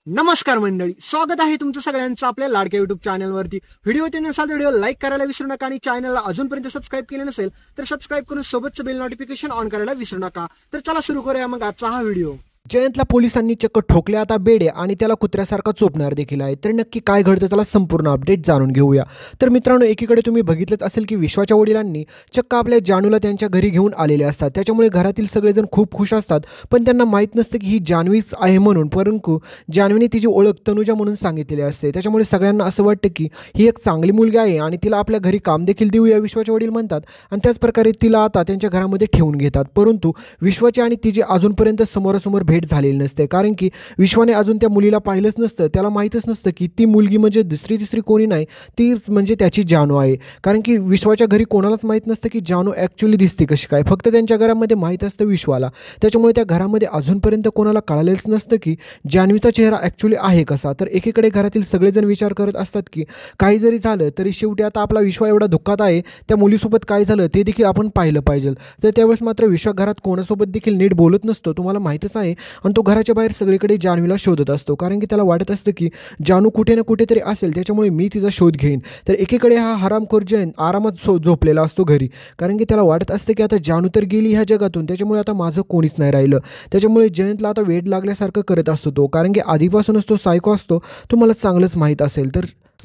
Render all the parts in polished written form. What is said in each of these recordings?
नमस्कार मंडळी, स्वागत आहे तुमचं सगळ्यांचं आपल्या लाडक्या युट्यूब चॅनलवरती। व्हिडिओ नसाल तर व्हिडिओ लाईक करायला विसरू नका आणि चॅनलला अजूनपर्यंत सबस्क्राईब केले नसेल तर सबस्क्राईब करून सोबतचं बेल नोटिफिकेशन ऑन करायला विसरू नका। तर चला सुरू करूया मग आजचा हा व्हिडिओ। जयंतला पोलिसांनी चक्क ठोकले आता बेडे आणि त्याला कुत्र्यासारखा चोपणार देखील आहे। तर नक्की काय घडतं त्याला संपूर्ण अपडेट जाणून घेऊया। तर मित्रांनो, एकीकडे तुम्ही बघितलंच असेल की विश्वाच्या वडिलांनी चक्क आपल्या जानूला त्यांच्या घरी घेऊन आलेले असतात, त्याच्यामुळे घरातील सगळेजण खूप खुश असतात। पण त्यांना माहीत नसतं की ही जान्हवीच आहे म्हणून, परंतु जान्हवीने तिची ओळख तनुजा म्हणून सांगितलेली असते। त्याच्यामुळे सगळ्यांना असं वाटतं की ही एक चांगली मुलगी आहे आणि तिला आपल्या घरी काम देखील देऊया, विश्वाचे वडील म्हणतात आणि त्याच प्रकारे तिला आता त्यांच्या घरामध्ये ठेवून घेतात। परंतु विश्वाची आणि तिची अजूनपर्यंत समोरासमोर भेट झालेली नसते, कारण की विश्वाने अजून त्या मुलीला पाहिलंच नसतं। त्याला माहीतच नसतं की ती मुलगी म्हणजे दुसरी तिसरी कोणी नाही, ती म्हणजे त्याची जानू आहे। कारण की विश्वाच्या घरी कोणालाच माहीत नसतं की जानू ॲक्च्युली दिसते कशी काय, फक्त त्यांच्या घरामध्ये माहीत असतं विश्वाला। त्याच्यामुळे त्या घरामध्ये अजूनपर्यंत कोणाला कळालेच नसतं की जान्हवीचा चेहरा ॲक्च्युली आहे कसा। तर एकीकडे घरातील सगळेजण विचार करत असतात की काही जरी झालं तरी शेवटी आता आपला विश्वा एवढा दुःखात आहे, त्या मुलीसोबत काय झालं ते देखील आपण पाहिलं पाहिजे। तर त्यावेळेस मात्र विश्वा घरात कोणासोबत देखील नीट बोलत नसतो, तुम्हाला माहीतच आहे। आणि तो घराच्या बाहेर सगळीकडे जान्हवीला शोधत असतो, कारण की त्याला वाटत असतं की जानू कुठे ना कुठेतरी असेल, त्याच्यामुळे मी तिचा शोध घेईन। तर एकीकडे हा हरामखोर जयंत आरामात झोपलेला असतो घरी, कारण की त्याला वाटत असतं की आता जानू तर गेली ह्या जगातून, त्याच्यामुळे आता माझं कोणीच नाही राहिलं। त्याच्यामुळे जयंतला आता वेड लागल्यासारखं करत असतो तो, कारण की आधीपासूनच तो सायको असतो, तुम्हाला चांगलंच माहीत असेल।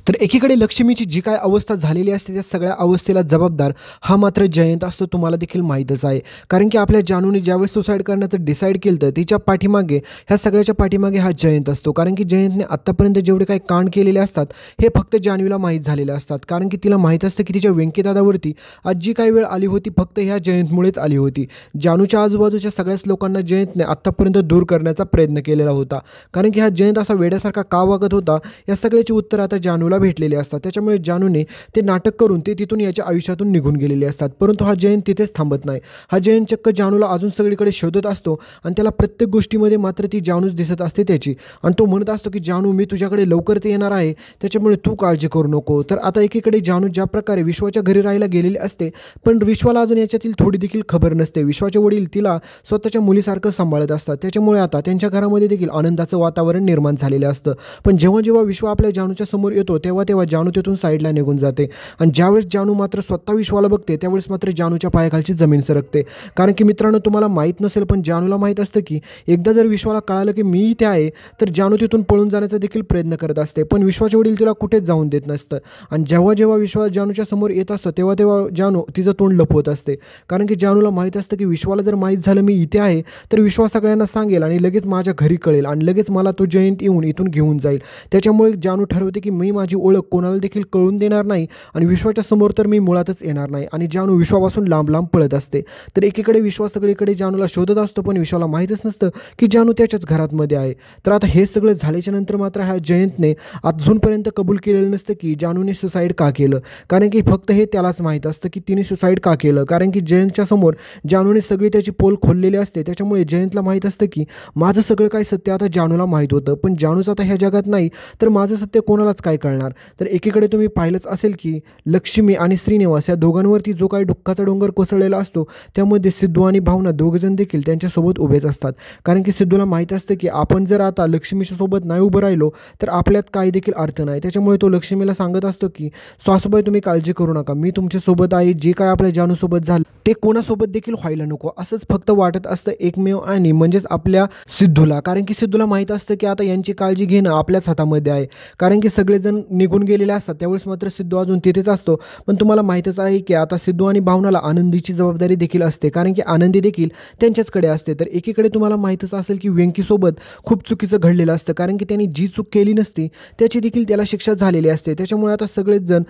तर एकीकडे लक्ष्मीची जी काय अवस्था झालेली असते त्या सगळ्या अवस्थेला जबाबदार हा मात्र जयंत असतो, तुम्हाला देखील माहीतच आहे। कारण की आपल्या जानूने ज्यावेळेस सुसाईड करण्याचं डिसाईड केलं तर तिच्या पाठीमागे, ह्या सगळ्याच्या पाठीमागे हा जयंत असतो। कारण की जयंतने आत्तापर्यंत जेवढे काही कांड केलेले असतात हे फक्त जानवीला माहीत झालेले असतात, कारण की तिला माहीत असतं की तिच्या व्यंकीदादावरती आज जी काही वेळ आली होती फक्त ह्या जयंतमुळेच आली होती। जानूच्या आजूबाजूच्या सगळ्याच लोकांना जयंतने आत्तापर्यंत दूर करण्याचा प्रयत्न केलेला होता, कारण की हा जयंत असा वेड्यासारखा का वागत होता या सगळ्याची उत्तर आता जानूला भेटलेले असतात। त्याच्यामुळे जानूने ते नाटक करून ते तिथून याच्या आयुष्यातून निघून गेलेले असतात। परंतु हा जयंत तिथेच थांबत नाही, हा जयंत चक्क जानूला अजून सगळीकडे शोधत असतो आणि त्याला प्रत्येक गोष्टीमध्ये मात्र ती जानूच दिसत असते त्याची, आणि तो म्हणत असतो की जानू मी तुझ्याकडे लवकरच येणार आहे, त्याच्यामुळे तू काळजी करू नको। तर आता एकीकडे जानू ज्या प्रकारे विश्वाच्या घरी राहायला गेलेली असते, पण विश्वाला अजून याच्यातील थोडी देखील खबर नसते। विश्वाचे वडील तिला स्वतःच्या मुलीसारखं सांभाळत असतात, त्याच्यामुळे आता त्यांच्या घरामध्ये देखील आनंदाचं वातावरण निर्माण झालेलं असतं। पण जेव्हा जेव्हा विश्व आपल्या जानूच्या समोर येतो तेव्हा जानू तिथून साईडला निघून जाते, आणि ज्यावेळेस जानू मात्र स्वतः विश्वाला बघते त्यावेळेस मात्र जानूच्या पायाखालची जमीन सरकते। कारण की मित्रांनो, तुम्हाला माहीत नसेल पण जानूला माहीत असतं की एकदा जर विश्वाला कळालं की मी इथे आहे तर जानू तिथून पळून जाण्याचा देखील प्रयत्न करत असते, पण विश्वाचे वडील तिला कुठेच जाऊन देत नसतं। आणि जेव्हा जेव्हा विश्वा जानूच्या समोर येत असतं तेव्हा तेव्हा जानू तिचं तोंड लपवत असते, कारण की जानूला माहीत असतं की विश्वाला जर माहीत झालं मी इथे आहे तर विश्वा सगळ्यांना सांगेल आणि लगेच माझ्या घरी कळेल आणि लगेच मला तो जयंत येऊन इथून घेऊन जाईल। त्याच्यामुळे जानू ठरवते की मी माझी ओळख कोणाला देखील कळून देणार नाही आणि विश्वाच्या समोर तर मी मुळातच येणार नाही, आणि जानू विश्वापासून लांब लांब पळत असते। तर एकीकडे विश्वा सगळीकडे जानूला शोधत असतो, पण विश्वाला माहीतच नसतं की जानू त्याच्याच घरामध्ये आहे। तर आता हे सगळं झाल्याच्या नंतर मात्र ह्या जयंतने अजूनपर्यंत कबूल केलेलं नसतं की जानूने सुसाईड का केलं, कारण की फक्त हे त्यालाच माहीत असतं की तिने सुसाईड का केलं। कारण की जयंतच्या समोर जानूने सगळी त्याची पोल खोललेली असते, त्याच्यामुळे जयंतला माहीत असतं की माझं सगळं काही सत्य आता जानूला माहीत होतं, पण जानूच आता ह्या जगात नाही तर माझं सत्य कोणालाच काय कळणार। तर एकीकडे तुम्ही पाहिलंच असेल की लक्ष्मी आणि श्रीनिवास या दोघांवरती जो काही दुःखाचा डोंगर कोसळलेला असतो त्यामध्ये सिद्धू आणि भावना दोघंजण देखील त्यांच्यासोबत उभेच असतात, कारण की सिद्धूला माहीत असतं की आपण जर आता लक्ष्मीच्या सोबत नाही उभं राहिलो तर आपल्यात काही देखील अर्थ नाही। त्याच्यामुळे तो लक्ष्मीला सांगत असतो की सासूबाई तुम्ही काळजी करू नका, मी तुमच्यासोबत आहे, जे काय आपल्या जानूसोबत झालं ते कोणासोबत देखील व्हायला नको असंच फक्त वाटत असतं एकमेव आणि म्हणजेच आपल्या सिद्धूला। कारण की सिद्धूला माहीत असतं की आता यांची काळजी घेणं आपल्याच हातामध्ये आहे, कारण की सगळेजण निघून गेलेले असतात त्यावेळेस मात्र सिद्धू अजून तिथेच असतो। पण तुम्हाला माहीतच आहे की आता सिद्धू आणि भावनाला आनंदीची जबाबदारी देखील असते, कारण की आनंदी देखील त्यांच्याचकडे असते। तर एकीकडे तुम्हाला माहीतच असेल की व्यंकीसोबत खूप चुकीचं घडलेलं असतं, कारण की त्यांनी जी चूक केली नसती त्याची देखील त्याला शिक्षा झालेली असते। त्याच्यामुळे आता सगळेच जण,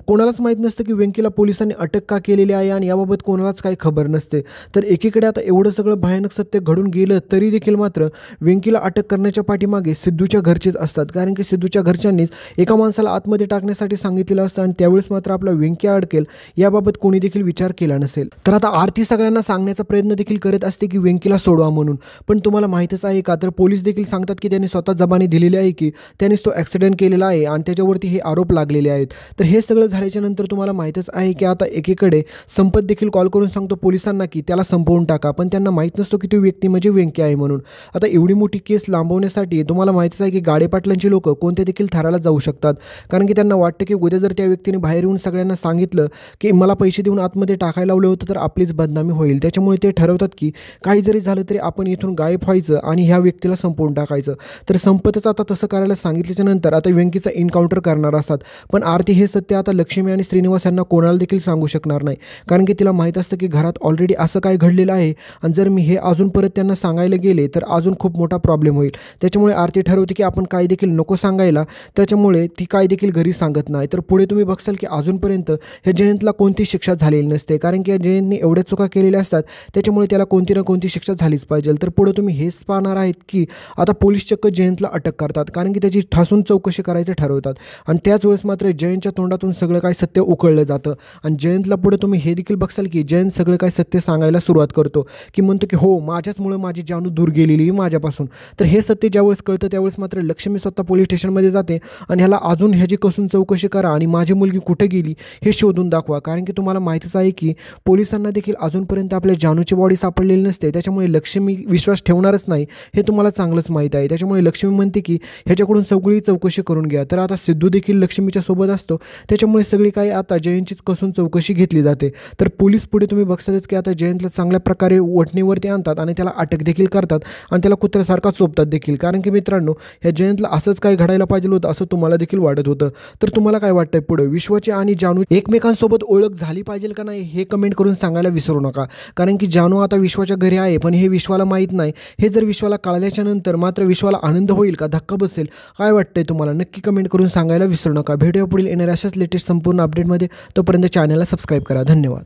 कोणालाच माहीत नसतं की व्यंकीला पोलिसांनी अटक का केलेली आहे आणि याबाबत कोणालाच काही खबर नसते। तर एकीकडे आता एवढं सगळं भयानक सत्य घडून गेलं तरी देखील मात्र व्यंकीला अटक करण्याच्या पाठीमागे सिद्धूच्या घरचेच असतात, कारण की सिद्धूच्या घरच्यांनीच एका माणसाला आतमध्ये टाकण्यासाठी सांगितलेलं असतं आणि त्यावेळेस मात्र आपला व्यंकी अडकेल याबाबत कोणी देखील विचार केला नसेल। तर आता आरती सगळ्यांना सांगण्याचा प्रयत्न देखील करत असते की व्यंकीला सोडवा म्हणून, पण तुम्हाला माहीतच आहे का, तर पोलीस देखील सांगतात की त्यांनी स्वतः जबानी दिलेली आहे की त्यांनीच तो ॲक्सिडेंट केलेला आहे आणि त्याच्यावरती हे आरोप लागलेले आहेत। तर हे सगळं झाल्याच्या नंतर तुम्हाला माहीतच आहे की आता एकीकडे संपत देखील कॉल करून सांगतो पोलिसांना की त्याला संपवून टाका, पण त्यांना माहीत नसतो की तो व्यक्ती म्हणजे वेंकी आहे म्हणून. आता एवढी मोठी केस लांबवण्यासाठी तुम्हाला माहितीच आहे की गाडेपाटलांची लोकं कोणत्या देखील थराला जाऊ शकतात, कारण की त्यांना वाटतं की उद्या जर त्या व्यक्तीने बाहेर येऊन सगळ्यांना सांगितलं की मला पैसे देऊन आतमध्ये टाकायला लावलं होतं तर आपलीच बदनामी होईल. त्याच्यामुळे ते ठरवतात की काही जरी झालं तरी आपण इथून गायब व्हायचं आणि ह्या व्यक्तीला संपवून टाकायचं. तर संपतच आता तसं करायला सांगितल्याच्या नंतर आता वेंकीचा एन्काउंटर करणार असतात, पण आरती हे सत्य आता लक्ष्मी आणि श्रीनिवास यांना कोणाला देखील सांगू शकणार नाही, कारण की तिला माहीत असतं की घरात ऑलरेडी असं काय घडलेलं आहे आणि जर मी हे अजून परत त्यांना सांगायला गेले तर अजून खूप मोठा प्रॉब्लेम होईल. त्याच्यामुळे आरती ठरवते की आपण काही देखील नको सांगायला, त्याच्यामुळे ती काही देखील घरी सांगत नाही. तर पुढे तुम्ही बघसाल की अजूनपर्यंत ह्या जयंतला कोणती शिक्षा झालेली नसते, कारण की या जयंतने एवढ्या चुका केलेल्या असतात, त्याच्यामुळे त्याला कोणती ना कोणती शिक्षा झालीच पाहिजे. तर पुढे तुम्ही हेच पाहणार आहेत की आता पोलीस चक्क जयंतला अटक करतात, कारण की त्याची ठासून चौकशी करायचं ठरवतात आणि त्याच वेळेस मात्र जयंतच्या तोंडातून सगळं काय सत्य उकळलं जातं आणि जयंतला पुढे तुम्ही हे देखील बघसाल की जयंत सगळं काय सत्य सांगायला सुरुवात करतो, की म्हणतो की हो माझ्याचमुळे माझी जानू दूर गेलेली माझ्यापासून. तर हे सत्य ज्यावेळेस कळतं त्यावेळेस मात्र लक्ष्मी स्वतः पोलीस स्टेशनमध्ये जाते आणि ह्याला अजून ह्याची कसून चौकशी करा आणि माझी मुलगी कुठे गेली हे शोधून दाखवा, कारण की तुम्हाला माहितीच आहे की पोलिसांना देखील अजूनपर्यंत आपल्या जानूची बॉडी सापडलेली नसते, त्याच्यामुळे लक्ष्मी विश्वास ठेवणारच नाही हे तुम्हाला चांगलंच माहीत आहे. त्याच्यामुळे लक्ष्मी म्हणते की ह्याच्याकडून सगळी चौकशी करून घ्या. तर आता सिद्धू देखील लक्ष्मीच्या सोबत असतो, त्याच्यामुळे सगळी काही आता जयंतचीच कसून चौकशी घेतली जाते. तर पोलीस पुढे तुम्ही बघतातच की आता जयंतला चांगल्या प्रकारे वठणीवरती आणतात आणि त्याला अटक देखील करतात आणि त्याला कुत्र्यासारखा चोपतात देखील, कारण की मित्रांनो ह्या जयंतला असंच काही घडायला पाहिजे होतं असं तुम्हाला देखील वाटत होतं. तर तुम्हाला काय वाटतंय पुढे विश्वाची आणि जानू एकमेकांसोबत ओळख झाली पाहिजे का नाही हे कमेंट करून सांगायला विसरू नका, कारण की जानू आता विश्वाच्या घरी आहे पण हे विश्वाला माहीत नाही. हे जर विश्वाला कळल्याच्या नंतर मात्र विश्वाला आनंद होईल का धक्का बसेल काय वाटतंय तुम्हाला नक्की कमेंट करून सांगायला विसरू नका. भेटूया पुढील येणाऱ्या अशाच लेटेस्ट संपूर्ण अपडेटमध्ये. तोपर्यंत चॅनलला सबस्क्राईब करा. धन्यवाद.